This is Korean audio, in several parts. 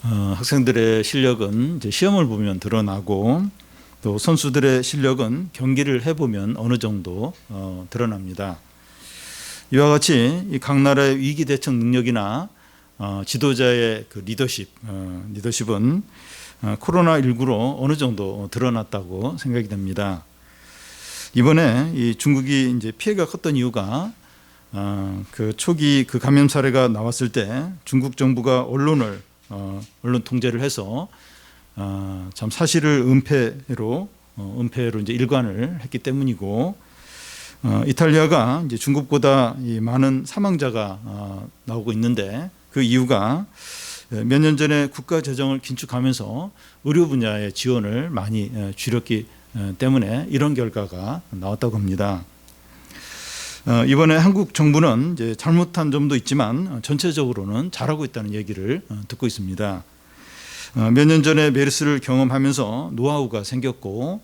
학생들의 실력은 이제 시험을 보면 드러나고 또 선수들의 실력은 경기를 해보면 어느 정도 드러납니다. 이와 같이 각 나라의 위기 대처 능력이나 지도자의 그 리더십은 코로나19로 어느 정도 드러났다고 생각이 됩니다. 이번에 이 중국이 이제 피해가 컸던 이유가 그 초기 그 감염 사례가 나왔을 때 중국 정부가 언론 통제를 해서 참 사실을 은폐로 이제 일관을 했기 때문이고, 이탈리아가 이제 중국보다 이 많은 사망자가 나오고 있는데 그 이유가 몇 년 전에 국가 재정을 긴축하면서 의료 분야의 지원을 많이 줄였기 때문에 이런 결과가 나왔다고 합니다. 이번에 한국 정부는 이제 잘못한 점도 있지만 전체적으로는 잘하고 있다는 얘기를 듣고 있습니다. 몇 년 전에 메르스를 경험하면서 노하우가 생겼고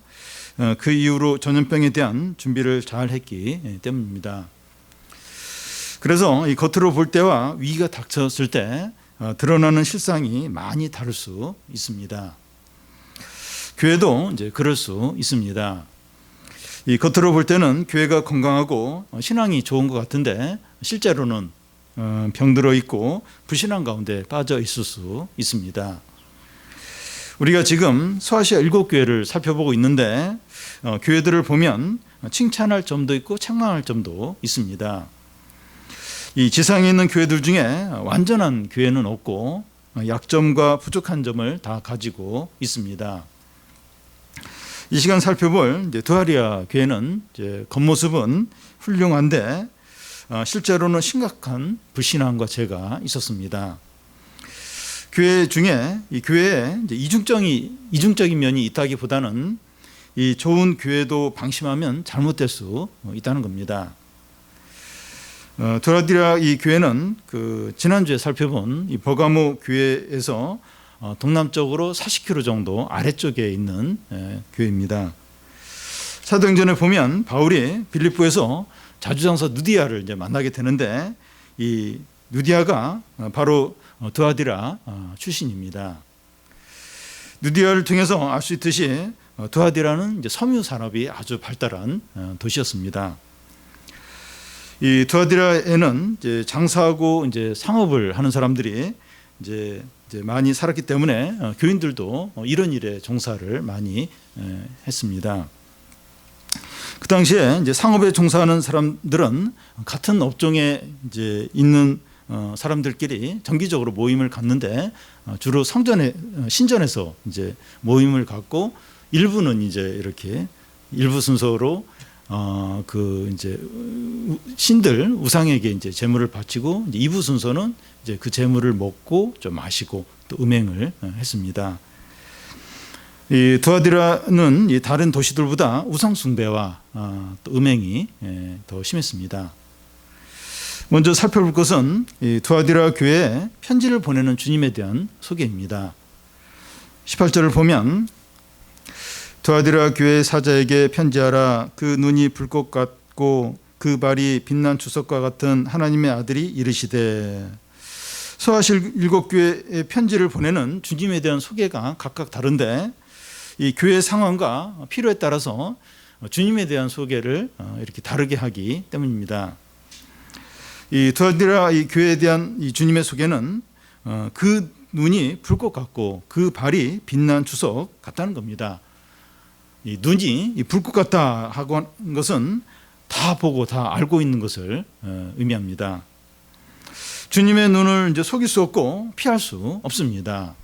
그 이후로 전염병에 대한 준비를 잘 했기 때문입니다. 그래서 이 겉으로 볼 때와 위기가 닥쳤을 때 드러나는 실상이 많이 다를 수 있습니다. 교회도 이제 그럴 수 있습니다. 이 겉으로 볼 때는 교회가 건강하고 신앙이 좋은 것 같은데 실제로는 병들어 있고 불신앙 가운데 빠져 있을 수 있습니다. 우리가 지금 서아시아 7교회를 살펴보고 있는데 교회들을 보면 칭찬할 점도 있고 책망할 점도 있습니다. 이 지상에 있는 교회들 중에 완전한 교회는 없고 약점과 부족한 점을 다 가지고 있습니다. 이 시간 살펴볼 이제 두아리아 교회는 이제 겉모습은 훌륭한데 실제로는 심각한 불신앙과 죄가 있었습니다. 교회 중에 이 교회에 이제 이중적인 면이 있다기보다는 이 좋은 교회도 방심하면 잘못될 수 있다는 겁니다. 두아리아 이 교회는 그 지난주에 살펴본 이 버가모 교회에서 동남쪽으로 40km 정도 아래쪽에 있는 교회입니다. 사도행전에 보면 바울이 빌립보에서 자주장사 누디아를 이제 만나게 되는데 이 누디아가 바로 두아디라 출신입니다. 누디아를 통해서 알 수 있듯이 두아디라는 이제 섬유 산업이 아주 발달한 도시였습니다. 이 두아디라에는 이제 장사하고 이제 상업을 하는 사람들이 이제 많이 살았기 때문에 교인들도 이런 일에 종사를 많이 했습니다. 그 당시에 이제 상업에 종사하는 사람들은 같은 업종에 이제 있는 사람들끼리 정기적으로 모임을 갖는데 주로 신전에서 이제 모임을 갖고 일부는 이제 이렇게 일부 순서로 그 이제 신들 우상에게 이제 제물을 바치고 이제 2부 순서는 이제 그 제물을 먹고 좀 마시고 또 음행을 했습니다. 이 두아디라는 이 다른 도시들보다 우상 숭배와 또 음행이 더 심했습니다. 먼저 살펴볼 것은 이 두아디라 교회에 편지를 보내는 주님에 대한 소개입니다. 18절을 보면 두아디라 교회 사자에게 편지하라. 그 눈이 불꽃 같고 그 발이 빛난 주석과 같은 하나님의 아들이 이르시되. 서아시아 7교회에 편지를 보내는 주님에 대한 소개가 각각 다른데 이 교회 상황과 필요에 따라서 주님에 대한 소개를 이렇게 다르게 하기 때문입니다. 이 두아디라 이 교회에 대한 이 주님의 소개는 그 눈이 불꽃 같고 그 발이 빛난 주석 같다는 겁니다. 이 눈이 이 불꽃 같다 하고 한 것은 다 보고 다 알고 있는 것을 의미합니다. 주님의 눈을 이제 속일 수 없고 피할 수 없습니다.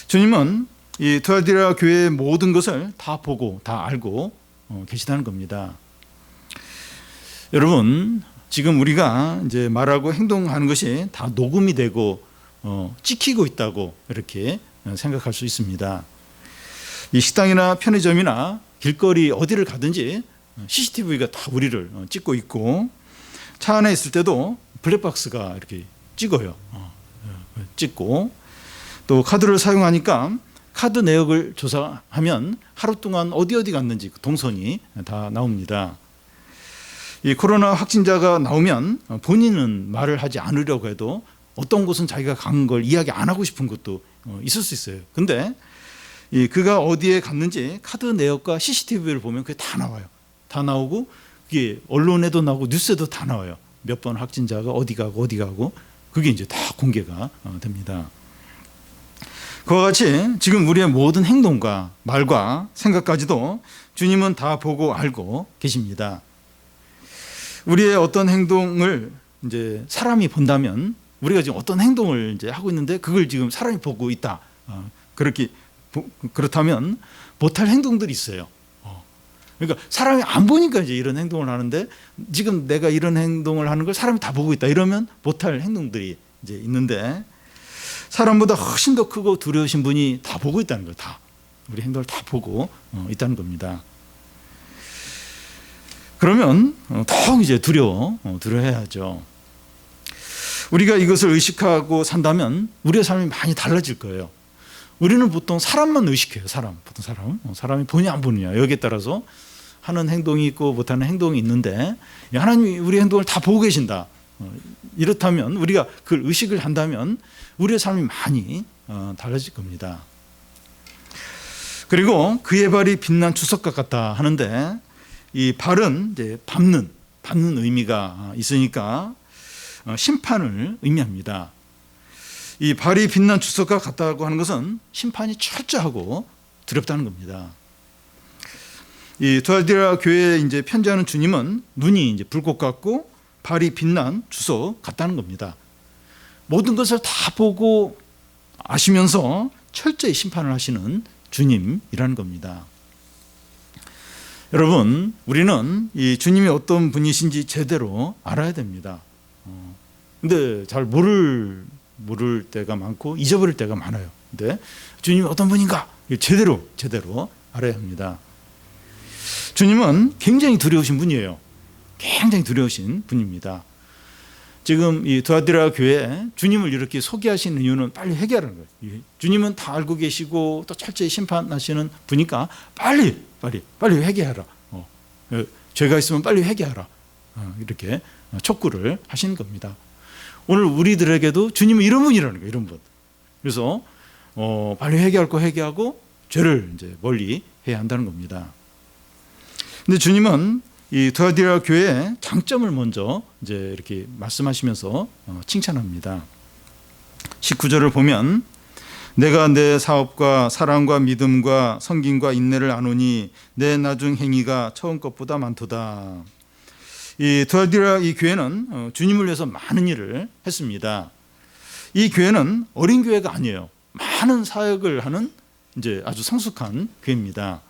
주님은 이 두아디라 교회의 모든 것을 다 보고 다 알고 계시다는 겁니다. 여러분, 지금 우리가 이제 말하고 행동하는 것이 다 녹음이 되고 찍히고 있다고 이렇게 생각할 수 있습니다. 이 식당이나 편의점이나 길거리 어디를 가든지 CCTV가 다 우리를 찍고 있고 차 안에 있을 때도 블랙박스가 이렇게 찍어요. 찍고 또 카드를 사용하니까 카드 내역을 조사하면 하루 동안 어디 갔는지 동선이 다 나옵니다. 이 코로나 확진자가 나오면 본인은 말을 하지 않으려고 해도 어떤 곳은 자기가 간 걸 이야기 안 하고 싶은 것도 있을 수 있어요. 근데 그가 어디에 갔는지 카드 내역과 CCTV를 보면 그게 다 나와요. 다 나오고 그게 언론에도 나오고 뉴스에도 다 나와요. 몇 번 확진자가 어디 가고 그게 이제 다 공개가 됩니다. 그와 같이 지금 우리의 모든 행동과 말과 생각까지도 주님은 다 보고 알고 계십니다. 우리의 어떤 행동을 이제 사람이 본다면 우리가 지금 어떤 행동을 이제 하고 있는데 그걸 지금 사람이 보고 있다. 그렇다면 못할 행동들이 있어요. 그러니까 사람이 안 보니까 이제 이런 행동을 하는데 지금 내가 이런 행동을 하는 걸 사람이 다 보고 있다. 이러면 못할 행동들이 이제 있는데 사람보다 훨씬 더 크고 두려우신 분이 다 보고 있다는 거예요. 다 우리 행동을 다 보고 있다는 겁니다. 그러면 더욱 이제 두려워해야죠. 우리가 이것을 의식하고 산다면 우리의 삶이 많이 달라질 거예요. 우리는 보통 사람만 의식해요. 사람이 보냐 안 보느냐 여기에 따라서 하는 행동이 있고 못하는 행동이 있는데 하나님이 우리 행동을 다 보고 계신다. 이렇다면 우리가 그걸 의식을 한다면 우리의 삶이 많이 달라질 겁니다. 그리고 그의 발이 빛난 주석과 같다 하는데 이 발은 이제 밟는 의미가 있으니까 심판을 의미합니다. 이 발이 빛난 주석과 같다고 하는 것은 심판이 철저하고 두렵다는 겁니다. 이 두아디라 교회에 이제 편지하는 주님은 눈이 이제 불꽃 같고 발이 빛난 주석 같다는 겁니다. 모든 것을 다 보고 아시면서 철저히 심판을 하시는 주님이라는 겁니다. 여러분, 우리는 이 주님이 어떤 분이신지 제대로 알아야 됩니다. 근데 잘 모를 때가 많고 잊어버릴 때가 많아요. 근데 주님이 어떤 분인가 제대로 알아야 합니다. 주님은 굉장히 두려우신 분이에요. 굉장히 두려우신 분입니다. 지금 이 두아디라 교회에 주님을 이렇게 소개하시는 이유는 빨리 회개하는 거예요. 주님은 다 알고 계시고 또 철저히 심판하시는 분이니까 빨리 회개하라. 죄가 있으면 빨리 회개하라. 이렇게 촉구를 하시는 겁니다. 오늘 우리들에게도 주님은 이런 분이라는 거예요. 이런 분. 그래서 빨리 회개할 거 회개하고 죄를 이제 멀리 해야 한다는 겁니다. 근데 주님은 이 두아디라 교회의 장점을 먼저 이제 이렇게 말씀하시면서 칭찬합니다. 19절을 보면 내가 내 사업과 사랑과 믿음과 섬김과 인내를 아노니 내 나중 행위가 처음 것보다 많도다. 이 두아디라 이 교회는 주님을 위해서 많은 일을 했습니다. 이 교회는 어린 교회가 아니에요. 많은 사역을 하는 이제 아주 성숙한 교회입니다.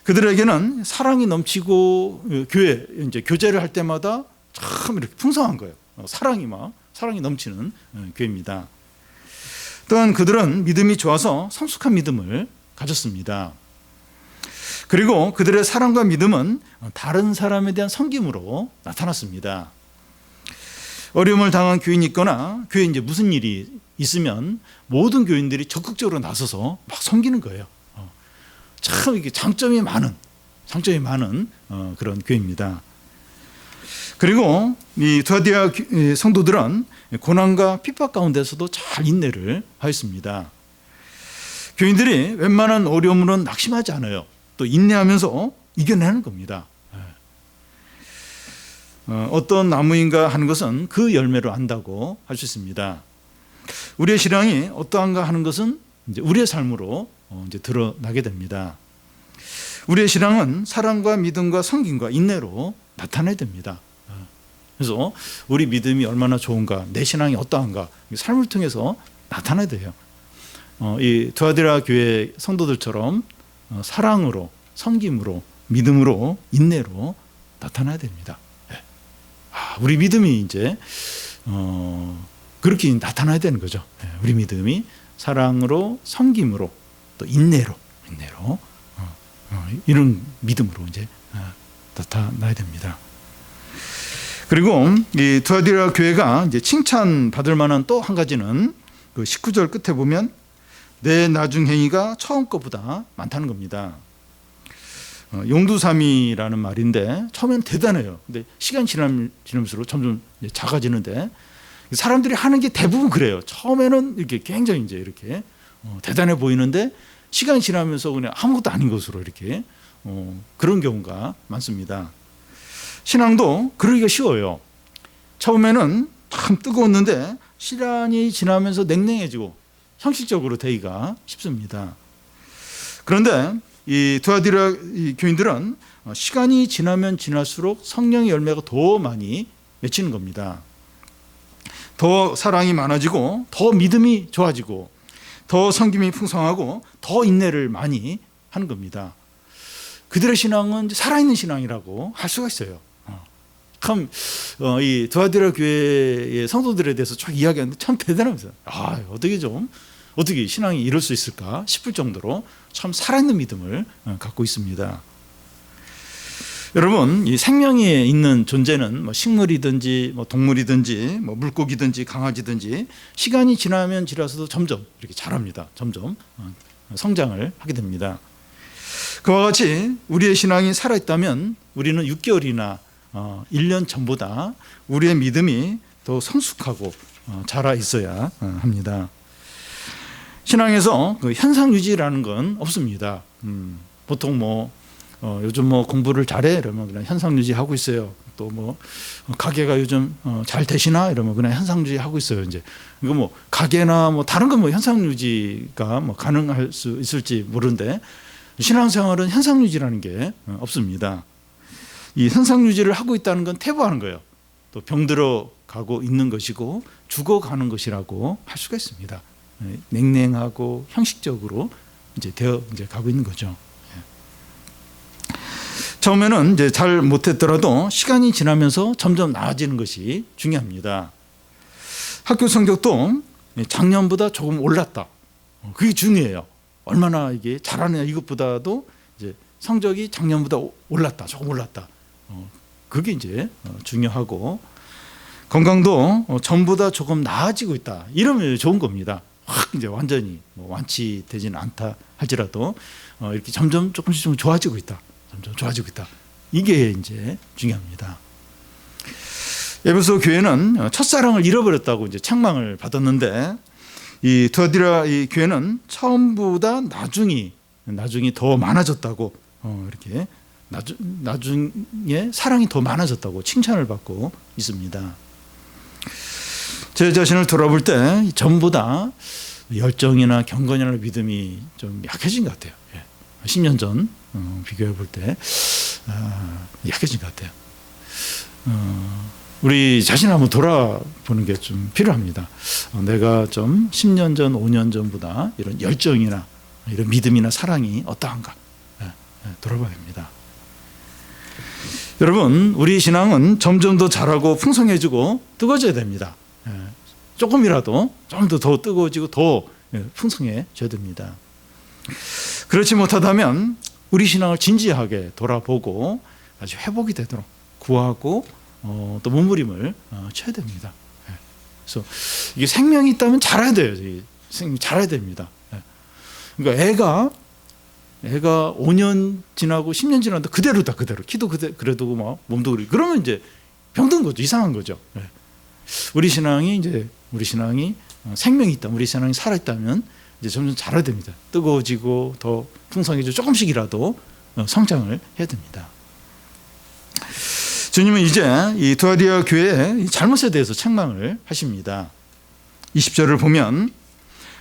그들에게는 사랑이 넘치고 교회 이제 교제를 할 때마다 참 이렇게 풍성한 거예요. 사랑이 넘치는 교회입니다. 또한 그들은 믿음이 좋아서 성숙한 믿음을 가졌습니다. 그리고 그들의 사랑과 믿음은 다른 사람에 대한 섬김으로 나타났습니다. 어려움을 당한 교인이 있거나 교회에 이제 무슨 일이 있으면 모든 교인들이 적극적으로 나서서 막 섬기는 거예요. 참 이게 장점이 많은 그런 교회입니다. 그리고 이 두아디라 성도들은 고난과 핍박 가운데서도 잘 인내를 하였습니다. 교인들이 웬만한 어려움으로는 낙심하지 않아요. 또 인내하면서 이겨내는 겁니다. 어떤 나무인가 하는 것은 그 열매로 안다고 할 수 있습니다. 우리의 신앙이 어떠한가 하는 것은 이제 우리의 삶으로 이제 드러나게 됩니다. 우리의 신앙은 사랑과 믿음과 섬김과 인내로 나타나야 됩니다. 그래서 우리 믿음이 얼마나 좋은가, 내 신앙이 어떠한가, 삶을 통해서 나타나야 돼요. 이 두아디라 교회 성도들처럼 사랑으로, 섬김으로, 믿음으로, 인내로 나타나야 됩니다. 우리 믿음이 이제 그렇게 나타나야 되는 거죠. 우리 믿음이 사랑으로, 섬김으로, 또 인내로 이런 믿음으로 이제 나타나야 됩니다. 그리고 이 두아디라 교회가 이제 칭찬받을 만한 또 한 가지는 그 19절 끝에 보면 내 나중 행위가 처음 것보다 많다는 겁니다. 용두삼이라는 말인데 처음엔 대단해요. 근데 시간 지날수록 점점 작아지는데 사람들이 하는 게 대부분 그래요. 처음에는 이렇게 굉장히 이제 이렇게 대단해 보이는데 시간이 지나면서 그냥 아무것도 아닌 것으로 이렇게 그런 경우가 많습니다. 신앙도 그러기가 쉬워요. 처음에는 참 뜨거웠는데 시간이 지나면서 냉랭해지고 형식적으로 되기가 쉽습니다. 그런데 이 두아디라 교인들은 시간이 지나면 지날수록 성령의 열매가 더 많이 맺히는 겁니다. 더 사랑이 많아지고 더 믿음이 좋아지고 더 섬김이 풍성하고 더 인내를 많이 하는 겁니다. 그들의 신앙은 살아있는 신앙이라고 할 수가 있어요. 참 이 두아디라 교회의 성도들에 대해서 쭉 이야기하는데 참 대단합니다. 어떻게 신앙이 이럴 수 있을까 싶을 정도로 참 살아있는 믿음을 갖고 있습니다. 여러분, 이 생명이 있는 존재는 뭐 식물이든지 뭐 동물이든지 뭐 물고기든지 강아지든지 시간이 지나면 지나서도 점점 이렇게 자랍니다. 점점 성장을 하게 됩니다. 그와 같이 우리의 신앙이 살아있다면 우리는 6개월이나 1년 전보다 우리의 믿음이 더 성숙하고 자라 있어야 합니다. 신앙에서 그 현상 유지라는 건 없습니다. 보통 요즘 공부를 잘해 이러면 그냥 현상 유지하고 있어요. 또 가게가 요즘 잘 되시나 이러면 그냥 현상 유지하고 있어요. 이제 이거 가게나 다른 건 현상 유지가 가능할 수 있을지 모르는데 신앙생활은 현상 유지라는 게 없습니다. 이 현상 유지를 하고 있다는 건 퇴보하는 거예요. 또 병들어 가고 있는 것이고 죽어가는 것이라고 할 수가 있습니다. 냉랭하고 형식적으로 이제 가고 있는 거죠. 처음에는 이제 잘 못했더라도 시간이 지나면서 점점 나아지는 것이 중요합니다. 학교 성적도 작년보다 조금 올랐다. 그게 중요해요. 얼마나 이게 잘하느냐 이것보다도 이제 성적이 작년보다 올랐다, 조금 올랐다. 그게 이제 중요하고 건강도 전보다 조금 나아지고 있다. 이러면 좋은 겁니다. 확 이제 완전히 완치되지는 않다 할지라도 이렇게 점점 조금씩 좀 좋아지고 있다. 점점 좋아지고 있다. 이게 이제 중요합니다. 에베소 교회는 첫사랑을 잃어버렸다고 이제 책망을 받았는데 이 두아디라 이 교회는 처음보다 나중이 더 많아졌다고 이렇게 나중에 사랑이 더 많아졌다고 칭찬을 받고 있습니다. 제 자신을 돌아볼 때 전보다 열정이나 경건이나 믿음이 좀 약해진 것 같아요. 10년 전 비교해 볼 때 약해진 것 같아요. 우리 자신을 한번 돌아보는 게 좀 필요합니다. 내가 좀 10년 전, 5년 전보다 이런 열정이나 이런 믿음이나 사랑이 어떠한가 돌아봐야 됩니다. 여러분, 우리 신앙은 점점 더 자라고 풍성해지고 뜨거워져야 됩니다. 조금이라도 좀 더 뜨거워지고 더 풍성해져야 됩니다. 그렇지 못하다면 우리 신앙을 진지하게 돌아보고 아주 회복이 되도록 구하고 또 몸부림을 쳐야 됩니다. 그래서 이게 생명이 있다면 자라야 돼요. 자라야 됩니다. 그러니까 애가 5년 지나고 10년 지났는데 그대로다. 키도 그래도 몸도 그러면 이제 병든 거죠. 이상한 거죠. 우리 신앙이 생명이 있다. 우리 신앙이 살아 있다면 이제 점점 자라야 됩니다. 뜨거워지고 더 풍성해지고 조금씩이라도 성장을 해야 됩니다. 주님은 이제 이 두아디라 교회의 잘못에 대해서 책망을 하십니다. 20절을 보면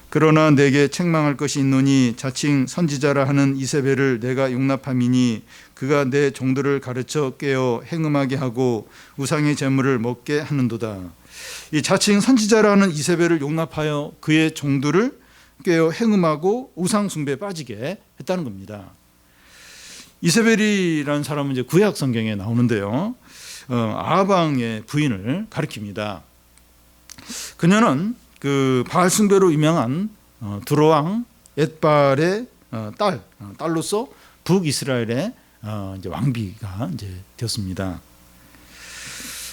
그러나 내게 책망할 것이 있노니 자칭 선지자라 하는 이세벨을 내가 용납함이니 그가 내 종들을 가르쳐 깨어 행음하게 하고 우상의 제물을 먹게 하는도다. 이 자칭 선지자라는 이세벨을 용납하여 그의 종들을 깨어 행음하고 우상 숭배에 빠지게 했다는 겁니다. 이세벨이라는 사람은 이제 구약 성경에 나오는데요. 아방의 부인을 가리킵니다. 그녀는 그 바알 숭배로 유명한 두로왕 엣발의 딸로서 북이스라엘의 이제 왕비가 이제 되었습니다.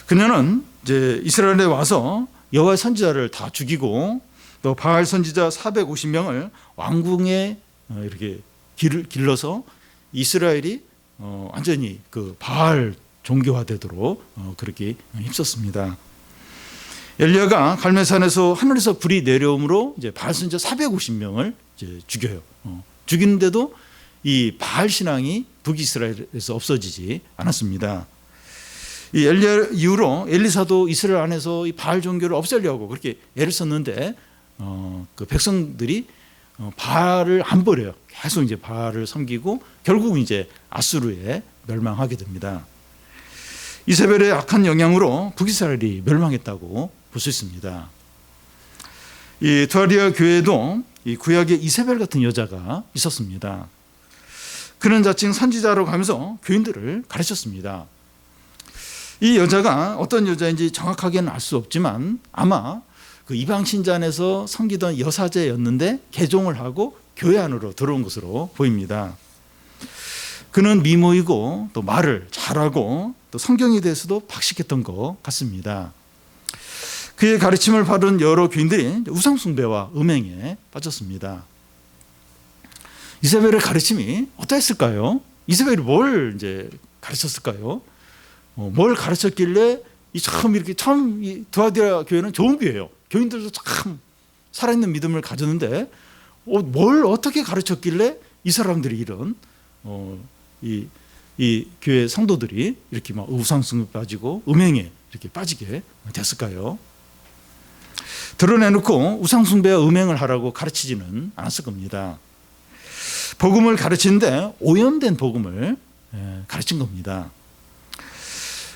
그녀는 이제 이스라엘에 와서 여호와의 선지자를 다 죽이고 또 바알 선지자 450명을 왕궁에 이렇게 길러서 이스라엘이 완전히 그 바알 종교화되도록 그렇게 힘썼습니다. 엘리야가 갈멜산에서 하늘에서 불이 내려옴으로 이제 바알 선지자 450명을 이제 죽여요. 죽이는데도 이 바알 신앙이 북이스라엘에서 없어지지 않았습니다. 이 엘리야 이후로 엘리사도 이스라엘 안에서 이 바알 종교를 없애려고 그렇게 애를 썼는데 그 백성들이 바알을 안 버려요. 계속 이제 바알을 섬기고 결국 이제 아수르에 멸망하게 됩니다. 이세벨의 악한 영향으로 북이스라엘이 멸망했다고 볼 수 있습니다. 이 두아리아 교회에도 이 구약에 이세벨 같은 여자가 있었습니다. 그는 자칭 선지자로 가면서 교인들을 가르쳤습니다. 이 여자가 어떤 여자인지 정확하게는 알 수 없지만 아마 그 이방 신자 안에서 섬기던 여사제였는데 개종을 하고 교회 안으로 들어온 것으로 보입니다. 그는 미모이고 또 말을 잘하고 또 성경에 대해서도 박식했던 것 같습니다. 그의 가르침을 받은 여러 교인들이 우상숭배와 음행에 빠졌습니다. 이세벨의 가르침이 어떠했을까요? 이세벨이 뭘 이제 가르쳤을까요? 뭘 가르쳤길래 처음 이 두아디라 교회는 좋은 교회예요. 교인들도 참 살아있는 믿음을 가졌는데 뭘 어떻게 가르쳤길래 이 사람들이 이런 이 교회 성도들이 이렇게 막 우상숭배에 빠지고 음행에 이렇게 빠지게 됐을까요? 드러내놓고 우상숭배와 음행을 하라고 가르치지는 않았을 겁니다. 복음을 가르치는데 오염된 복음을 가르친 겁니다.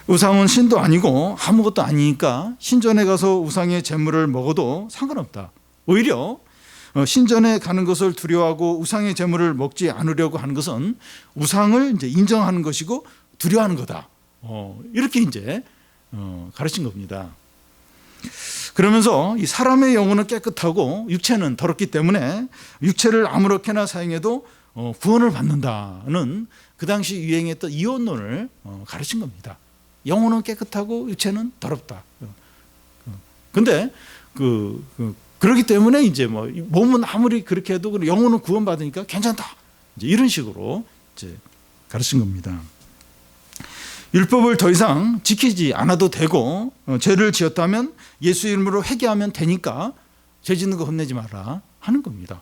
우상은 신도 아니고 아무것도 아니니까 신전에 가서 우상의 제물을 먹어도 상관없다. 오히려 신전에 가는 것을 두려워하고 우상의 제물을 먹지 않으려고 하는 것은 우상을 이제 인정하는 것이고 두려워하는 거다. 이렇게 이제 가르친 겁니다. 그러면서 이 사람의 영혼은 깨끗하고 육체는 더럽기 때문에 육체를 아무렇게나 사용해도 구원을 받는다는 그 당시 유행했던 이혼론을 가르친 겁니다. 영혼은 깨끗하고 육체는 더럽다. 근데 그렇기 때문에 이제 뭐 몸은 아무리 그렇게 해도 영혼은 구원받으니까 괜찮다. 이제 이런 식으로 이제 가르친 겁니다. 율법을 더 이상 지키지 않아도 되고 죄를 지었다면 예수 이름으로 회개하면 되니까 죄 짓는 거 혼내지 마라 하는 겁니다.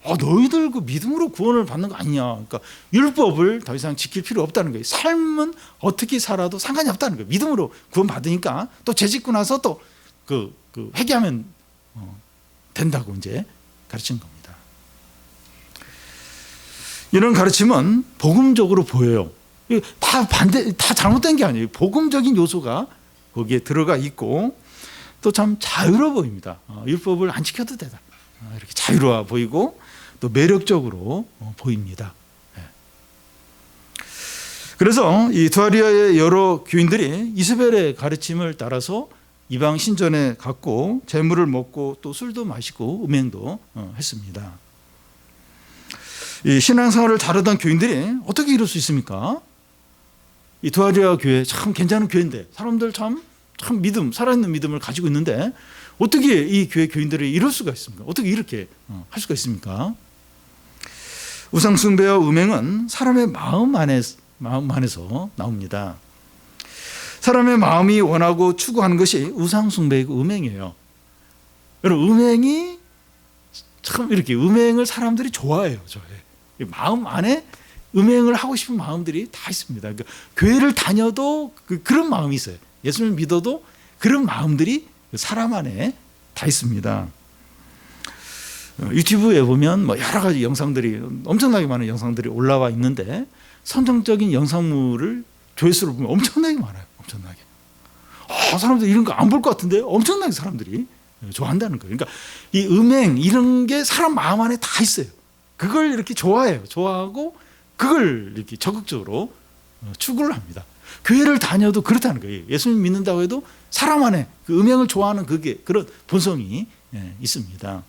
너희들 그 믿음으로 구원을 받는 거 아니냐. 그러니까 율법을 더 이상 지킬 필요 없다는 거예요. 삶은 어떻게 살아도 상관이 없다는 거예요. 믿음으로 구원 받으니까 또 죄 짓고 나서 또 그 회개하면 된다고 이제 가르친 겁니다. 이런 가르침은 복음적으로 보여요. 다 잘못된 게 아니에요. 복음적인 요소가 거기에 들어가 있고 또 참 자유로워 보입니다. 율법을 안 지켜도 되다. 이렇게 자유로워 보이고 또 매력적으로 보입니다. 그래서 이 두아리아의 여러 교인들이 이세벨의 가르침을 따라서 이방 신전에 갔고 재물을 먹고 또 술도 마시고 음행도 했습니다. 이 신앙생활을 다루던 교인들이 어떻게 이럴 수 있습니까? 이 두아리아 교회 참 괜찮은 교회인데 사람들 참 믿음, 살아있는 믿음을 가지고 있는데 어떻게 이 교회 교인들이 이럴 수가 있습니까? 어떻게 이렇게 할 수가 있습니까? 우상숭배와 음행은 사람의 마음 안에서 나옵니다. 사람의 마음이 원하고 추구하는 것이 우상숭배이고 음행이에요. 여러분, 음행이 참 이렇게 음행을 사람들이 좋아해요. 마음 안에 음행을 하고 싶은 마음들이 다 있습니다. 그러니까 교회를 다녀도 그런 마음이 있어요. 예수를 믿어도 그런 마음들이 사람 안에 다 있습니다. 유튜브에 보면 뭐 여러 가지 영상들이 엄청나게 많은 영상들이 올라와 있는데 선정적인 영상물을 조회수를 보면 엄청나게 많아요. 엄청나게. 사람들 이런 거 안 볼 것 같은데 엄청나게 사람들이 좋아한다는 거예요. 그러니까 이 음행 이런 게 사람 마음 안에 다 있어요. 그걸 이렇게 좋아해요. 좋아하고 그걸 이렇게 적극적으로 추구를 합니다. 교회를 다녀도 그렇다는 거예요. 예수님 믿는다고 해도 사람 안에 그 음행을 좋아하는 그런 본성이 있습니다.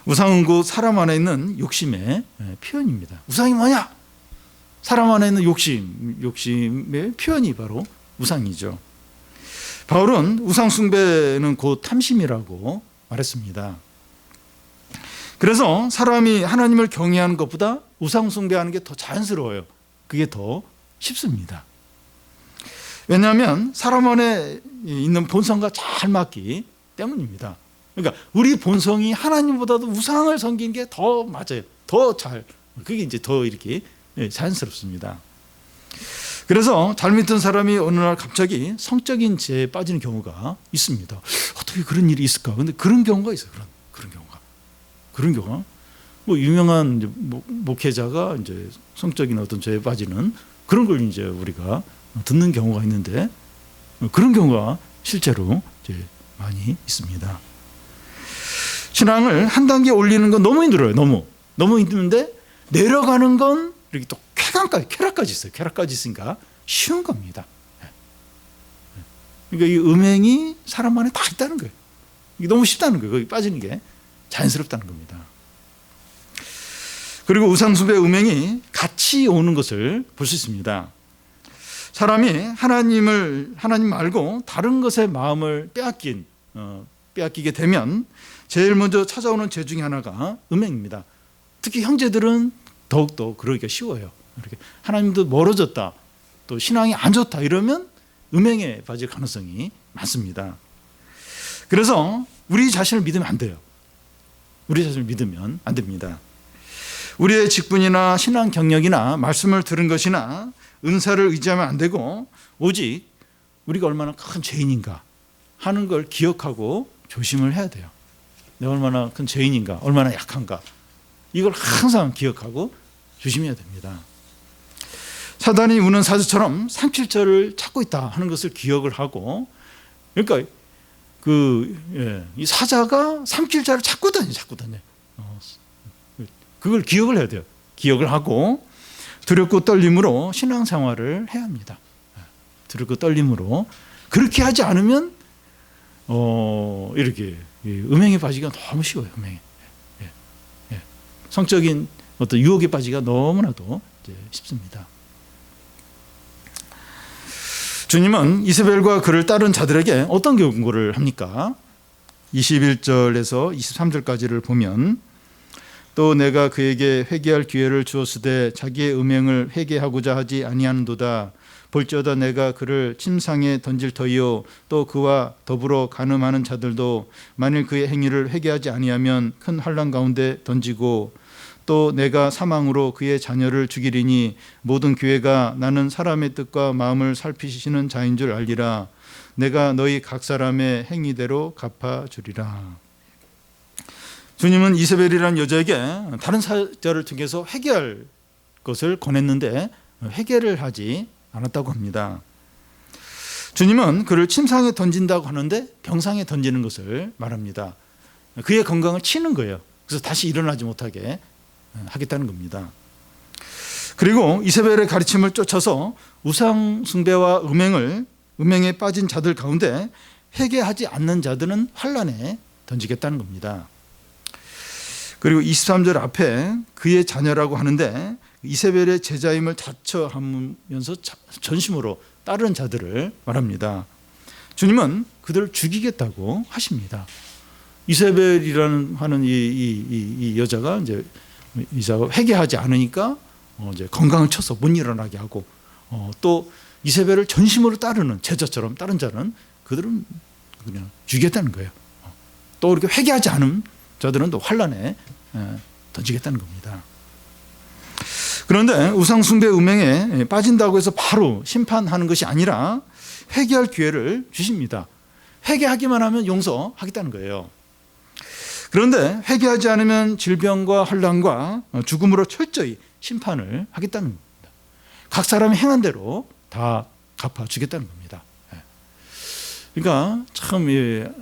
우상은 곧 사람 안에 있는 욕심의 표현입니다. 우상이 뭐냐? 사람 안에 있는 욕심의 표현이 바로 우상이죠. 바울은 우상숭배는 곧 탐심이라고 말했습니다. 그래서 사람이 하나님을 경외하는 것보다 우상숭배하는 게 더 자연스러워요. 그게 더 쉽습니다. 왜냐하면 사람 안에 있는 본성과 잘 맞기 때문입니다. 그러니까 우리 본성이 하나님보다도 우상을 섬기는 게 더 맞아요. 더 잘, 그게 이제 더 이렇게 자연스럽습니다. 그래서 잘 믿던 사람이 어느 날 갑자기 성적인 죄에 빠지는 경우가 있습니다. 어떻게 그런 일이 있을까? 근데 그런 경우가 있어요. 그런 경우가 뭐 유명한 이제 목회자가 이제 성적인 어떤 죄에 빠지는 그런 걸 이제 우리가 듣는 경우가 있는데, 그런 경우가 실제로 이제 많이 있습니다. 신앙을 한 단계 올리는 건 너무 힘들어요. 너무 힘든데 내려가는 건 이렇게 또 쾌락까지 있어요. 쾌락까지 있으니까 쉬운 겁니다. 그러니까 이 음행이 사람 안에 다 있다는 거예요. 이게 너무 쉽다는 거예요. 거기 빠지는 게 자연스럽다는 겁니다. 그리고 우상숭배 음행이 같이 오는 것을 볼 수 있습니다. 사람이 하나님 말고 다른 것에 마음을 빼앗기게 되면 제일 먼저 찾아오는 죄 중에 하나가 음행입니다. 특히 형제들은 더욱더 그러기가 쉬워요. 이렇게 하나님도 멀어졌다, 또 신앙이 안 좋다 이러면 음행에 빠질 가능성이 많습니다. 그래서 우리 자신을 믿으면 안 돼요. 우리 자신을 믿으면 안 됩니다. 우리의 직분이나 신앙 경력이나 말씀을 들은 것이나 은사를 의지하면 안 되고, 오직 우리가 얼마나 큰 죄인인가 하는 걸 기억하고 조심을 해야 돼요. 내가 얼마나 큰 죄인인가, 얼마나 약한가, 이걸 항상 기억하고 조심해야 됩니다. 사단이 우는 사자처럼 3.7절을 찾고 있다 하는 것을 기억을 하고, 그러니까 이 사자가 3.7절을 찾고 다녀. 그걸 기억을 해야 돼요. 기억을 하고 두렵고 떨림으로 신앙생활을 해야 합니다. 두렵고 떨림으로. 그렇게 하지 않으면 이렇게 음행에 빠지기가 너무 쉬워요. 음행에. 성적인 어떤 유혹에 빠지기가 너무나도 쉽습니다. 주님은 이세벨과 그를 따른 자들에게 어떤 경고를 합니까? 21절에서 23절까지를 보면, 또 내가 그에게 회개할 기회를 주었으되 자기의 음행을 회개하고자 하지 아니하는도다. 볼지어다 내가 그를 침상에 던질 터이요 또 그와 더불어 간음하는 자들도 만일 그의 행위를 회개하지 아니하면 큰 환난 가운데 던지고, 또 내가 사망으로 그의 자녀를 죽이리니 모든 교회가 나는 사람의 뜻과 마음을 살피시는 자인 줄 알리라. 내가 너희 각 사람의 행위대로 갚아주리라. 주님은 이세벨이라는 여자에게 다른 사자를 통해서 회개할 것을 권했는데 회개를 하지 않았다고 합니다. 주님은 그를 침상에 던진다고 하는데 병상에 던지는 것을 말합니다. 그의 건강을 치는 거예요. 그래서 다시 일어나지 못하게 하겠다는 겁니다. 그리고 이세벨의 가르침을 쫓아서 우상 숭배와 음행에 빠진 자들 가운데 회개하지 않는 자들은 환난에 던지겠다는 겁니다. 그리고 23절 앞에 그의 자녀라고 하는데 이세벨의 제자임을 자처하면서 전심으로 따르는 자들을 말합니다. 주님은 그들을 죽이겠다고 하십니다. 이세벨이라는 하는 이 여자가 이제 회개하지 않으니까 이제 건강을 쳐서 못 일어나게 하고, 또 이세벨을 전심으로 따르는 제자처럼 따른 자는 그들은 그냥 죽이겠다는 거예요. 또 이렇게 회개하지 않은 자들은 또 환난에 던지겠다는 겁니다. 그런데 우상숭배 음행에 빠진다고 해서 바로 심판하는 것이 아니라 회개할 기회를 주십니다. 회개하기만 하면 용서하겠다는 거예요. 그런데 회개하지 않으면 질병과 환난과 죽음으로 철저히 심판을 하겠다는 겁니다. 각 사람이 행한 대로 다 갚아주겠다는 겁니다. 그러니까 참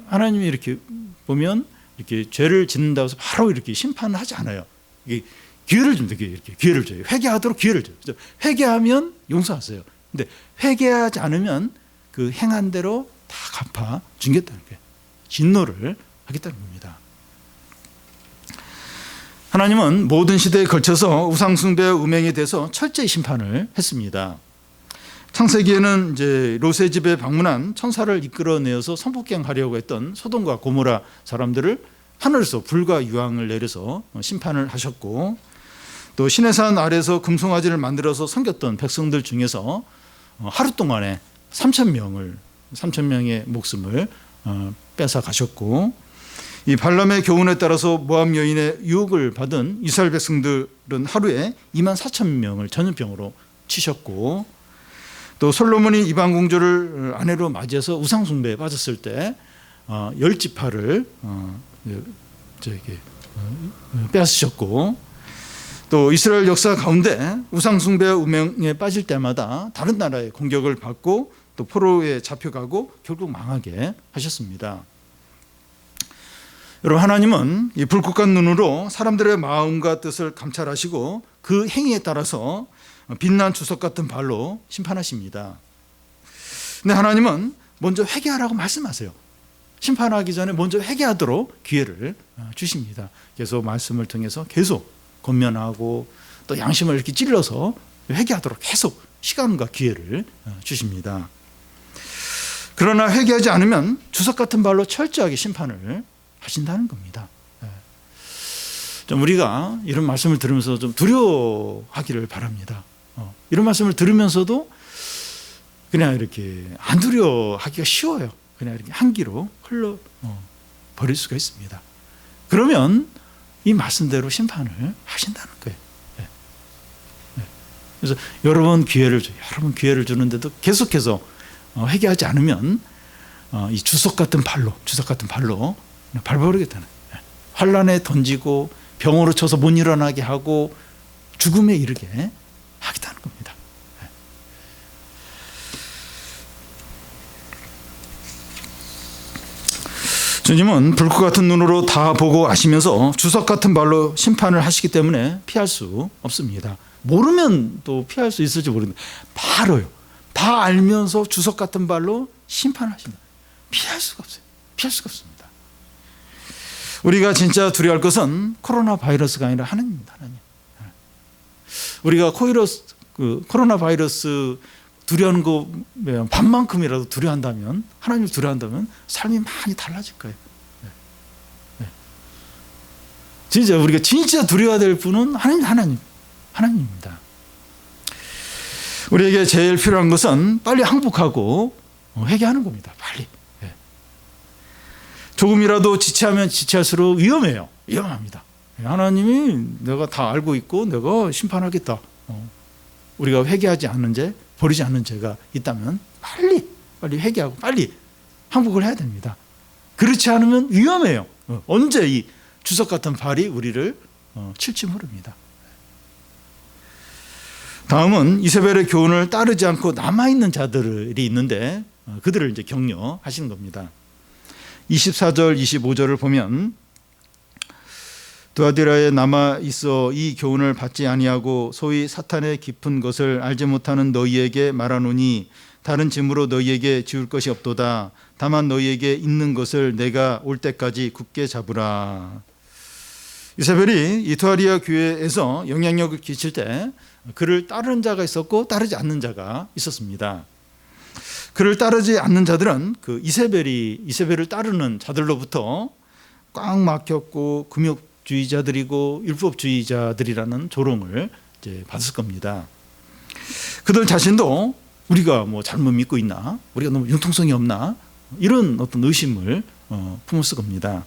하나님이 이렇게 보면 이렇게 죄를 짓는다고 해서 바로 이렇게 심판을 하지 않아요. 이게 기회를 줍니다. 이렇게 기회를 줘요. 회개하도록 기회를 줘요. 회개하면 용서하세요. 근데 회개하지 않으면 그 행한 대로 다 갚아 주겠다는 거예요. 진노를 하겠다는 겁니다. 하나님은 모든 시대에 걸쳐서 우상숭배와 음행에 대해서 철저히 심판을 했습니다. 창세기에는 이제 롯의 집에 방문한 천사를 이끌어내어서 성폭행하려고 했던 소돔과 고모라 사람들을 하늘에서 불과 유황을 내려서 심판을 하셨고, 또 시내산 아래서 금송아지를 만들어서 섬겼던 백성들 중에서 하루 동안에 3,000명의 목숨을 뺏어 가셨고, 이 발람의 교훈에 따라서 모압 여인의 유혹을 받은 이스라엘 백성들은 하루에 24,000명을 전염병으로 치셨고, 또 솔로몬이 이방 공주를 아내로 맞이해서 우상 숭배에 빠졌을 때 10지파를 빼앗으셨고, 또 이스라엘 역사 가운데 우상 숭배와 우명에 빠질 때마다 다른 나라의 공격을 받고 또 포로에 잡혀가고 결국 망하게 하셨습니다. 여러분, 하나님은 이 불꽃 눈으로 사람들의 마음과 뜻을 감찰하시고 그 행위에 따라서 빛난 주석 같은 발로 심판하십니다. 근데 하나님은 먼저 회개하라고 말씀하세요. 심판하기 전에 먼저 회개하도록 기회를 주십니다. 계속 말씀을 통해서 계속 권면하고 또 양심을 이렇게 찔러서 회개하도록 계속 시간과 기회를 주십니다. 그러나 회개하지 않으면 주석 같은 발로 철저하게 심판을 하신다는 겁니다. 좀 우리가 이런 말씀을 들으면서 좀 두려워하기를 바랍니다. 이런 말씀을 들으면서도 그냥 이렇게 안 두려워하기가 쉬워요. 그냥 이렇게 한기로 흘러 버릴 수가 있습니다. 그러면 이 말씀대로 심판을 하신다는 거예요. 그래서 여러 번 기회를 주는데도 계속해서 회개하지 않으면 이 주석 같은 발로 밟아버리겠다는, 환란에 던지고 병으로 쳐서 못 일어나게 하고 죽음에 이르게 하겠다는 겁니다. 주님은 불꽃 같은 눈으로 다 보고 아시면서 주석 같은 발로 심판을 하시기 때문에 피할 수 없습니다. 모르면 또 피할 수 있을지 모르는데 바로요. 다 알면서 주석 같은 발로 심판하신다. 피할 수가 없어요. 피할 수가 없습니다. 우리가 진짜 두려워할 것은 코로나 바이러스가 아니라 하나님입니다. 하나님. 우리가 코로나 바이러스 두려워하는 거 반만큼이라도 두려워한다면, 하나님을 두려워한다면 삶이 많이 달라질 거예요. 진짜 우리가 진짜 두려워야 될 분은 하나님입니다. 우리에게 제일 필요한 것은 빨리 항복하고 회개하는 겁니다. 빨리. 조금이라도 지체하면 지체할수록 위험합니다. 하나님이 내가 다 알고 있고 내가 심판하겠다. 우리가 회개하지 않는 죄, 버리지 않는 죄가 있다면 빨리 회개하고 빨리 항복을 해야 됩니다. 그렇지 않으면 위험해요. 언제 이 주석 같은 발이 우리를 칠지 모릅니다. 다음은 이세벨의 교훈을 따르지 않고 남아있는 자들이 있는데 그들을 이제 격려하시는 겁니다. 24절, 25절을 보면 두아디라에 남아 있어 이 교훈을 받지 아니하고 소위 사탄의 깊은 것을 알지 못하는 너희에게 말하노니 다른 짐으로 너희에게 지울 것이 없도다. 다만 너희에게 있는 것을 내가 올 때까지 굳게 잡으라. 이세벨이 이 두아디라 교회에서 영향력을 끼칠 때 그를 따르는 자가 있었고 따르지 않는 자가 있었습니다. 그를 따르지 않는 자들은 그 이세벨을 따르는 자들로부터 꽉 막혔고 금욕주의자들이고 율법주의자들이라는 조롱을 이제 받을 겁니다. 그들 자신도 우리가 뭐 잘못 믿고 있나, 우리가 너무 융통성이 없나, 이런 어떤 의심을 품었을 겁니다.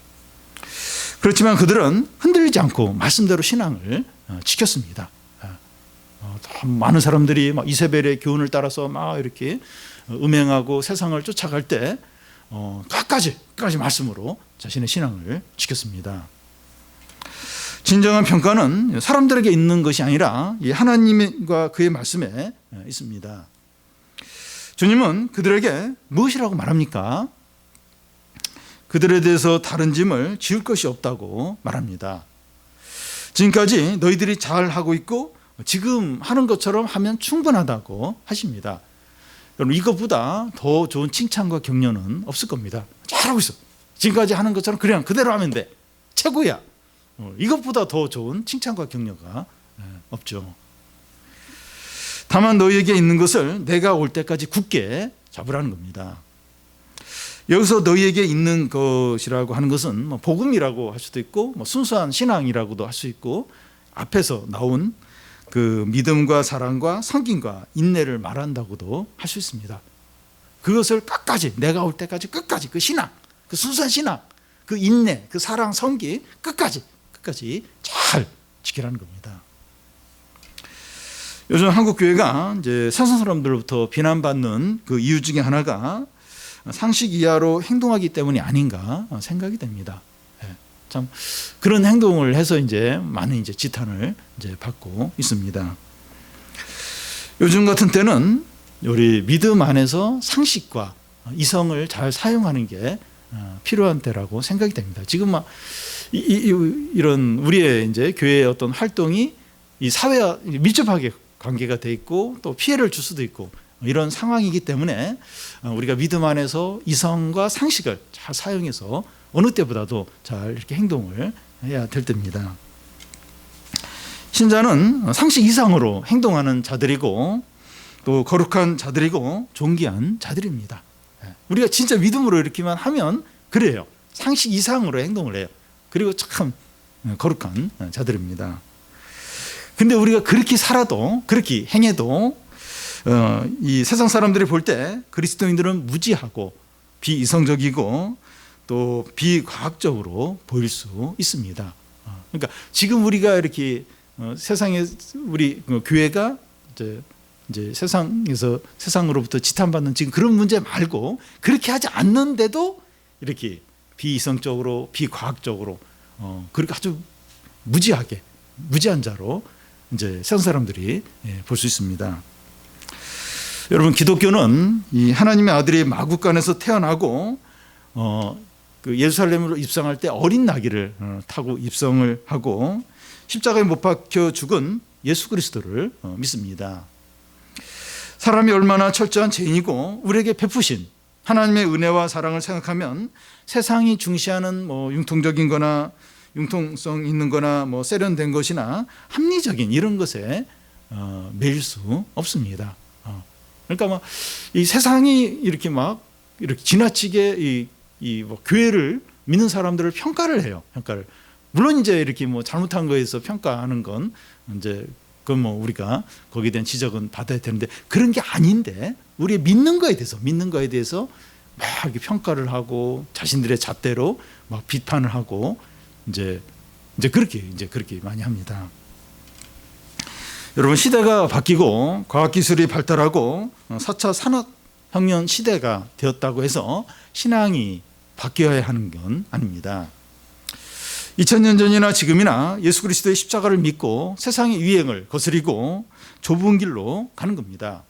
그렇지만 그들은 흔들리지 않고 말씀대로 신앙을 지켰습니다. 많은 사람들이 막 이세벨의 교훈을 따라서 막 이렇게 음행하고 세상을 쫓아갈 때 끝까지 말씀으로 자신의 신앙을 지켰습니다. 진정한 평가는 사람들에게 있는 것이 아니라 하나님과 그의 말씀에 있습니다. 주님은 그들에게 무엇이라고 말합니까? 그들에 대해서 다른 짐을 지울 것이 없다고 말합니다. 지금까지 너희들이 잘하고 있고 지금 하는 것처럼 하면 충분하다고 하십니다. 여러분, 이것보다 더 좋은 칭찬과 격려는 없을 겁니다. 잘하고 있어. 지금까지 하는 것처럼 그냥 그대로 하면 돼. 최고야. 이것보다 더 좋은 칭찬과 격려가 없죠. 다만 너희에게 있는 것을 내가 올 때까지 굳게 잡으라는 겁니다. 여기서 너희에게 있는 것이라고 하는 것은 복음이라고 할 수도 있고 순수한 신앙이라고도 할 수 있고 앞에서 나온 그 믿음과 사랑과 섬김과 인내를 말한다고도 할 수 있습니다. 그것을 끝까지, 내가 올 때까지 끝까지 그 신앙, 그 순수한 신앙, 그 인내, 그 사랑, 성기 끝까지 잘 지키라는 겁니다. 요즘 한국 교회가 이제 세상 사람들로부터 비난받는 그 이유 중에 하나가 상식 이하로 행동하기 때문이 아닌가 생각이 됩니다. 참 그런 행동을 해서 이제 많은 이제 지탄을 이제 받고 있습니다. 요즘 같은 때는 우리 믿음 안에서 상식과 이성을 잘 사용하는 게 필요한 때라고 생각이 됩니다. 지금 막 이런 우리의 이제 교회의 어떤 활동이 이 사회와 밀접하게 관계가 돼 있고 또 피해를 줄 수도 있고 이런 상황이기 때문에 우리가 믿음 안에서 이성과 상식을 잘 사용해서 어느 때보다도 잘 이렇게 행동을 해야 될 때입니다. 신자는 상식 이상으로 행동하는 자들이고 또 거룩한 자들이고 존귀한 자들입니다. 우리가 진짜 믿음으로 이렇게만 하면 그래요. 상식 이상으로 행동을 해요. 그리고 참 거룩한 자들입니다. 근데 우리가 그렇게 살아도 그렇게 행해도 이 세상 사람들이 볼 때 그리스도인들은 무지하고 비이성적이고 또 비과학적으로 보일 수 있습니다. 그러니까 지금 우리가 이렇게 세상에 우리 교회가 이제 세상으로부터 지탄받는 지금 그런 문제 말고 그렇게 하지 않는데도 이렇게 비이성적으로 비과학적으로 그렇게 아주 무지한 자로 이제 세상 사람들이 볼 수 있습니다. 여러분, 기독교는 이 하나님의 아들이 마구간에서 태어나고 그 예루살렘으로 입성할 때 어린 나귀를 타고 입성을 하고 십자가에 못 박혀 죽은 예수 그리스도를 믿습니다. 사람이 얼마나 철저한 죄인이고 우리에게 베푸신 하나님의 은혜와 사랑을 생각하면 세상이 중시하는 융통적인 거나 융통성 있는 거나 세련된 것이나 합리적인 이런 것에 매일 수 없습니다. 그러니까 이 세상이 이렇게 지나치게 교회를 믿는 사람들을 평가를 해요. 물론 이제 이렇게 잘못한 거에서 평가하는 건 이제 그건 우리가 거기에 대한 지적은 받아야 되는데 그런 게 아닌데 우리의 믿는 거에 대해서 막 이렇게 평가를 하고 자신들의 잣대로 막 비판을 하고 이제 그렇게 많이 합니다. 여러분, 시대가 바뀌고 과학기술이 발달하고 4차 산업혁명 시대가 되었다고 해서 신앙이 바뀌어야 하는 건 아닙니다. 2000년 전이나 지금이나 예수 그리스도의 십자가를 믿고 세상의 유행을 거스리고 좁은 길로 가는 겁니다.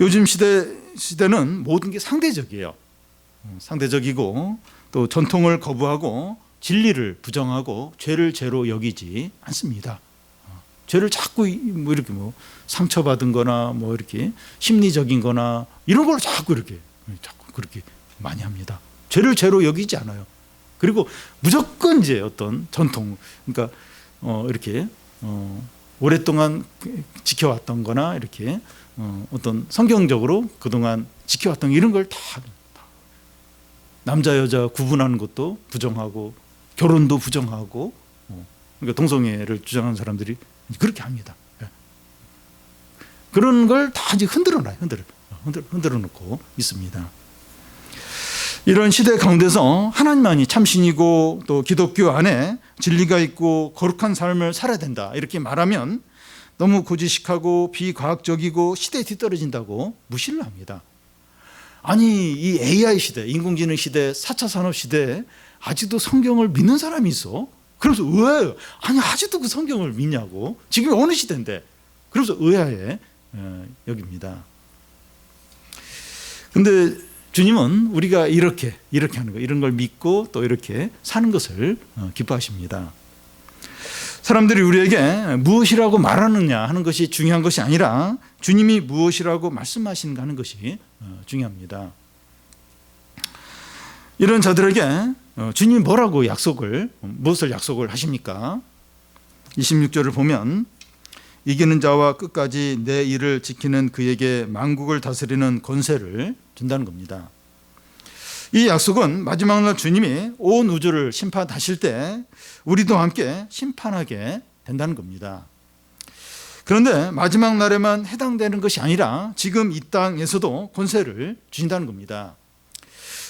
요즘 시대는 모든 게 상대적이에요. 상대적이고 또 전통을 거부하고 진리를 부정하고 죄를 죄로 여기지 않습니다. 죄를 자꾸 이렇게 상처받은 거나 이렇게 심리적인 거나 이런 걸 자꾸 그렇게 많이 합니다. 죄를 죄로 여기지 않아요. 그리고 무조건 이제 어떤 전통, 그러니까 이렇게 오랫동안 지켜왔던 거나 이렇게 어떤 성경적으로 그동안 지켜왔던 이런 걸 다 남자 여자 구분하는 것도 부정하고 결혼도 부정하고 그러니까 동성애를 주장하는 사람들이 그렇게 합니다. 그런 걸 다 이제 흔들어 놓고 있습니다. 이런 시대 가운데서 하나님만이 참신이고 또 기독교 안에 진리가 있고 거룩한 삶을 살아야 된다 이렇게 말하면 너무 고지식하고 비과학적이고 시대에 뒤떨어진다고 무시를 합니다. 아니, 이 AI 시대, 인공지능 시대, 4차 산업 시대에 아직도 성경을 믿는 사람이 있어? 그래서 왜? 아니, 아직도 그 성경을 믿냐고. 지금 어느 시대인데. 그래서 의아해 여깁니다. 근데 주님은 우리가 이렇게 하는 거, 이런 걸 믿고 또 이렇게 사는 것을 기뻐하십니다. 사람들이 우리에게 무엇이라고 말하느냐 하는 것이 중요한 것이 아니라 주님이 무엇이라고 말씀하시는가 하는 것이 중요합니다. 이런 자들에게 주님이 무엇을 약속을 하십니까? 26절을 보면 이기는 자와 끝까지 내 일을 지키는 그에게 만국을 다스리는 권세를 준다는 겁니다. 이 약속은 마지막 날 주님이 온 우주를 심판하실 때 우리도 함께 심판하게 된다는 겁니다. 그런데 마지막 날에만 해당되는 것이 아니라 지금 이 땅에서도 권세를 주신다는 겁니다.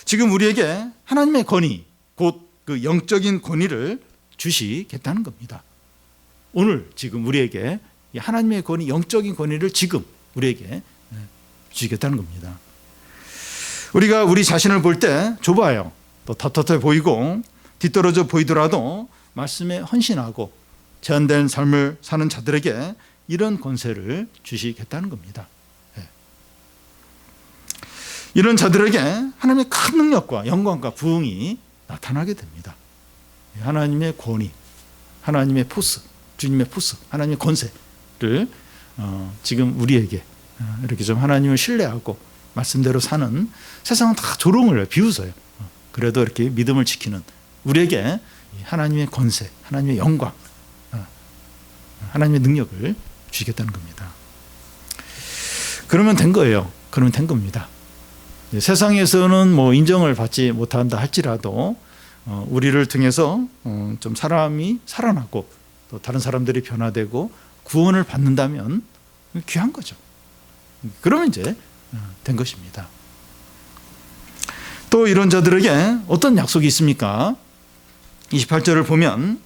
지금 우리에게 하나님의 권위, 곧 그 영적인 권위를 주시겠다는 겁니다. 오늘 지금 우리에게 하나님의 권위, 영적인 권위를 지금 우리에게 주시겠다는 겁니다. 우리가 우리 자신을 볼 때 좁아요. 또 텁텁해 보이고 뒤떨어져 보이더라도 말씀에 헌신하고 제한된 삶을 사는 자들에게 이런 권세를 주시겠다는 겁니다. 이런 자들에게 하나님의 큰 능력과 영광과 부흥이 나타나게 됩니다. 하나님의 권위, 하나님의 포스, 주님의 포스, 하나님의 권세를 지금 우리에게 이렇게 좀 하나님을 신뢰하고 말씀대로 사는, 세상은 다 조롱을 비웃어요. 그래도 이렇게 믿음을 지키는 우리에게 하나님의 권세, 하나님의 영광, 하나님의 능력을 주시겠다는 겁니다. 그러면 된 거예요. 그러면 된 겁니다. 세상에서는 뭐 인정을 받지 못한다 할지라도 우리를 통해서 좀 사람이 살아나고 또 다른 사람들이 변화되고 구원을 받는다면 귀한 거죠. 그러면 이제 된 것입니다. 또 이런 자들에게 어떤 약속이 있습니까? 28절을 보면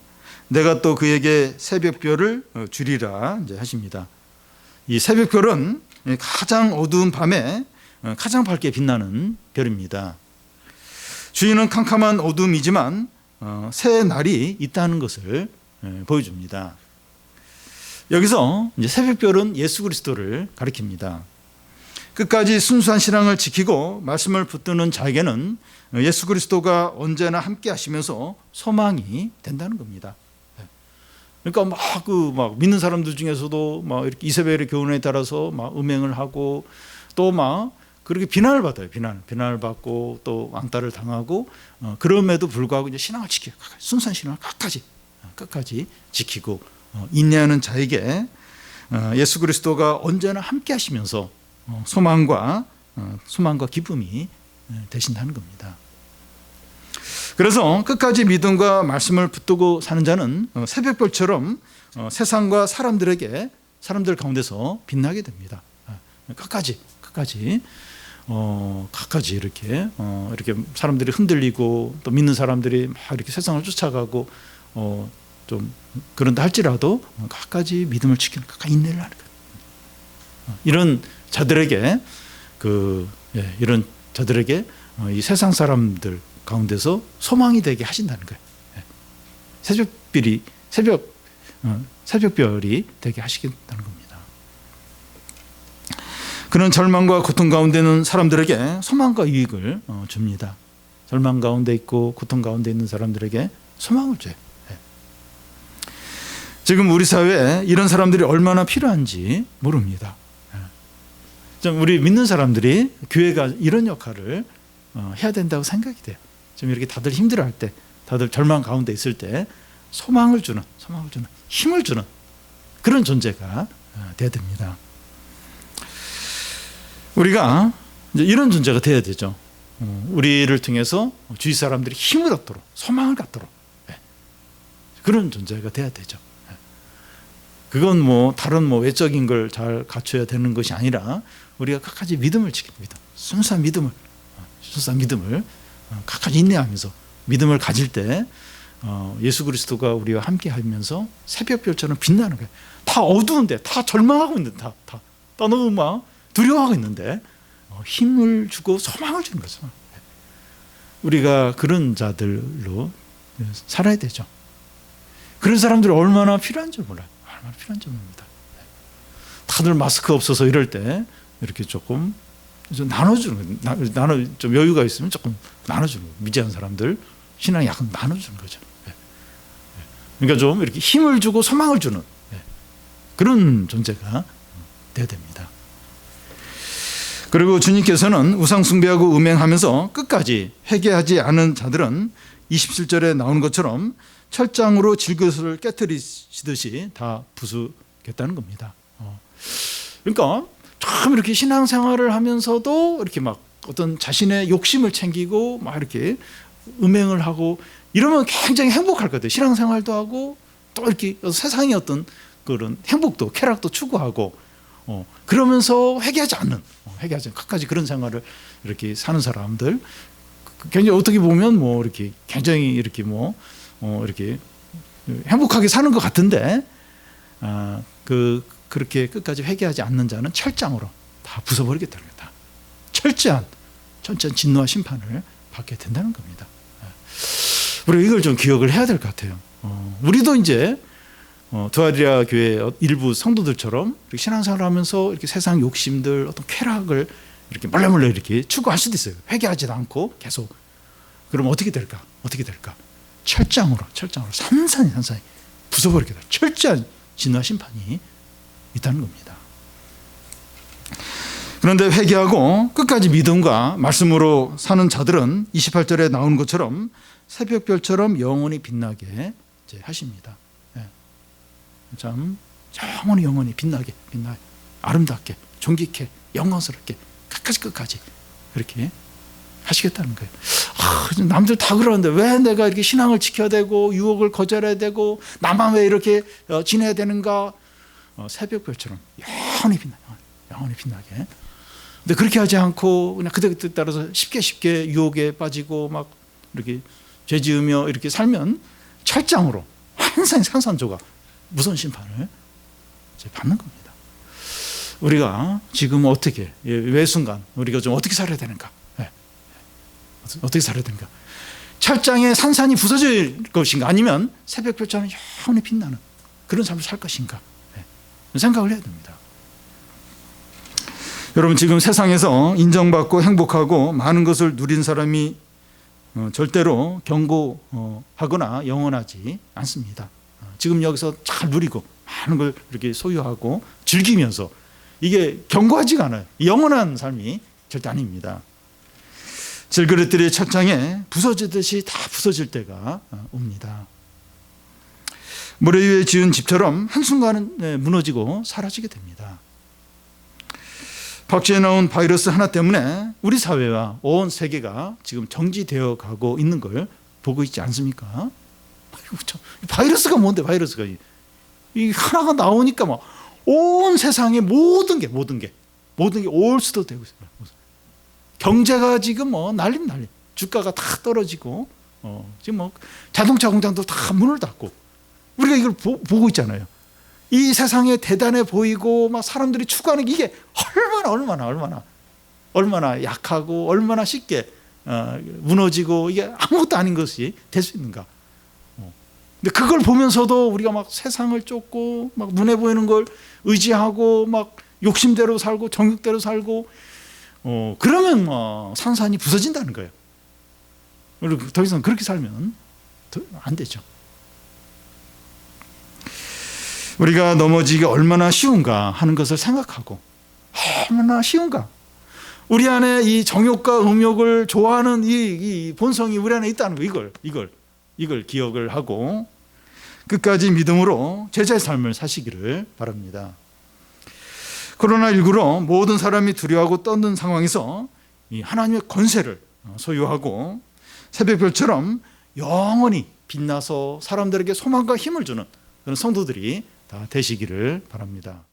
내가 또 그에게 새벽별을 주리라 이제 하십니다. 이 새벽별은 가장 어두운 밤에 가장 밝게 빛나는 별입니다. 주인은 캄캄한 어둠이지만 새 날이 있다는 것을 보여줍니다. 여기서 이제 새벽별은 예수 그리스도를 가리킵니다. 끝까지 순수한 신앙을 지키고 말씀을 붙드는 자에게는 예수 그리스도가 언제나 함께 하시면서 소망이 된다는 겁니다. 그러니까 막 믿는 사람들 중에서도 막 이렇게 이세벨의 교훈에 따라서 막 음행을 하고 또 막 그렇게 비난을 받아요. 비난을 받고 또 왕따를 당하고 그럼에도 불구하고 이제 신앙을 지켜요. 순수한 신앙을 끝까지 지키고 인내하는 자에게 예수 그리스도가 언제나 함께 하시면서 소망과 기쁨이 되신다는 겁니다. 그래서 끝까지 믿음과 말씀을 붙들고 사는 자는 새벽별처럼 세상과 사람들 가운데서 빛나게 됩니다. 끝까지 이렇게 사람들이 흔들리고 또 믿는 사람들이 막 이렇게 세상을 쫓아가고 좀 그런다 할지라도 끝까지 믿음을 지키는, 끝까지 인내를 하는 거예요. 이런 자들에게 이 세상 사람들 가운데서 소망이 되게 하신다는 거예요. 새벽별이 되게 하시겠다는 겁니다. 그런 절망과 고통 가운데 있는 사람들에게 소망과 유익을 줍니다. 절망 가운데 있고 고통 가운데 있는 사람들에게 소망을 줘요. 지금 우리 사회에 이런 사람들이 얼마나 필요한지 모릅니다. 좀 우리 믿는 사람들이 교회가 이런 역할을 해야 된다고 생각이 돼요. 좀 이렇게 다들 힘들어할 때, 다들 절망 가운데 있을 때 소망을 주는, 힘을 주는 그런 존재가 돼야 됩니다. 우리가 이제 이런 존재가 돼야 되죠. 우리를 통해서 주위 사람들이 힘을 얻도록, 소망을 갖도록 그런 존재가 돼야 되죠. 그건 뭐 다른 외적인 걸 잘 갖춰야 되는 것이 아니라 우리가 끝까지 믿음을 지킵니다. 순수한 믿음을 끝까지 인내하면서 믿음을 가질 때 예수 그리스도가 우리와 함께 하면서 새벽별처럼 빛나는 거예요. 다 어두운데, 다 절망하고 있는데, 다 너무 막 두려워하고 있는데 힘을 주고 소망을 주는 거죠. 우리가 그런 자들로 살아야 되죠. 그런 사람들이 얼마나 필요한지 몰라요. 얼마나 필요한지 모릅니다. 다들 마스크 없어서 이럴 때 이렇게 조금 좀 나눠주는 거예요. 좀 여유가 있으면 조금 나눠주는 거예요. 미지한 사람들 신앙이 약간 나눠주는 거죠. 그러니까 좀 이렇게 힘을 주고 소망을 주는 그런 존재가 돼야 됩니다. 그리고 주님께서는 우상 숭배하고 음행하면서 끝까지 회개하지 않은 자들은 27절에 나오는 것처럼 철장으로 질그릇을 깨뜨리시듯이 다 부수겠다는 겁니다. 그러니까 참 이렇게 신앙생활을 하면서도 이렇게 막 어떤 자신의 욕심을 챙기고 막 이렇게 음행을 하고 이러면 굉장히 행복할 것 같아요. 신앙생활도 하고 또 이렇게 세상의 어떤 그런 행복도 쾌락도 추구하고 그러면서 회개하지 않는 끝까지 그런 생활을 이렇게 사는 사람들, 굉장히 어떻게 보면 뭐 이렇게 굉장히 이렇게 이렇게 행복하게 사는 것 같은데 그렇게 끝까지 회개하지 않는 자는 철장으로 다 부숴버리겠다는 거다. 철저한 진노와 심판을 받게 된다는 겁니다. 우리가 이걸 좀 기억을 해야 될 것 같아요. 우리도 이제 두아리아 교회 일부 성도들처럼 이렇게 신앙생활을 하면서 이렇게 세상 욕심들, 어떤 쾌락을 이렇게 몰래 이렇게 추구할 수도 있어요. 회개하지도 않고 계속. 그럼 어떻게 될까? 철장으로 산산이 부숴버리겠다. 철저한 진노와 심판이 있다는 겁니다. 그런데 회개하고 끝까지 믿음과 말씀으로 사는 자들은 28절에 나오는 것처럼 새벽별처럼 영원히 빛나게 하십니다. 참 영원히 빛나게 아름답게 존귀케 영광스럽게 끝까지 그렇게 하시겠다는 거예요. 남들 다 그러는데 왜 내가 이렇게 신앙을 지켜야 되고 유혹을 거절해야 되고 나만 왜 이렇게 지내야 되는가? 새벽별처럼 영원히 빛나게. 근데 그렇게 하지 않고 그냥 그때 따라서 쉽게 유혹에 빠지고 막 이렇게 죄 지으며 이렇게 살면 철장으로 항상 산산조각 무서운 심판을 받는 겁니다. 우리가 지금 어떻게 매 순간 우리가 좀 어떻게 살아야 되는가? 어떻게 살아야 되는가? 철장에 산산이 부서질 것인가? 아니면 새벽별처럼 영원히 빛나는 그런 삶을 살 것인가? 생각을 해야 됩니다. 여러분, 지금 세상에서 인정받고 행복하고 많은 것을 누린 사람이 절대로 견고하거나 영원하지 않습니다. 지금 여기서 잘 누리고 많은 걸 이렇게 소유하고 즐기면서 이게 견고하지가 않아요. 영원한 삶이 절대 아닙니다. 질그릇들이 철장에 부서지듯이 다 부서질 때가 옵니다. 모래 위에 지은 집처럼 한순간은 무너지고 사라지게 됩니다. 박쥐에 나온 바이러스 하나 때문에 우리 사회와 온 세계가 지금 정지되어 가고 있는 걸 보고 있지 않습니까? 바이러스가 뭔데, 바이러스가. 이 하나가 나오니까 막 온 세상의 모든 게 올 수도 되고 있어요. 경제가 지금 난리. 주가가 다 떨어지고, 지금 자동차 공장도 다 문을 닫고, 우리가 이걸 보고 있잖아요. 이 세상에 대단해 보이고, 막 사람들이 추구하는 게 이게 얼마나 약하고, 얼마나 쉽게 무너지고, 이게 아무것도 아닌 것이 될 수 있는가. 근데 그걸 보면서도 우리가 막 세상을 쫓고, 막 눈에 보이는 걸 의지하고, 막 욕심대로 살고, 정욕대로 살고, 그러면 산산이 부서진다는 거예요. 그리고 더 이상 그렇게 살면 안 되죠. 우리가 넘어지기가 얼마나 쉬운가 하는 것을 생각하고, 얼마나 쉬운가. 우리 안에 이 정욕과 음욕을 좋아하는 이 본성이 우리 안에 있다는 거, 이걸 기억을 하고 끝까지 믿음으로 제자의 삶을 사시기를 바랍니다. 코로나19로 모든 사람이 두려워하고 떠는 상황에서 이 하나님의 권세를 소유하고 새벽별처럼 영원히 빛나서 사람들에게 소망과 힘을 주는 그런 성도들이 다 되시기를 바랍니다.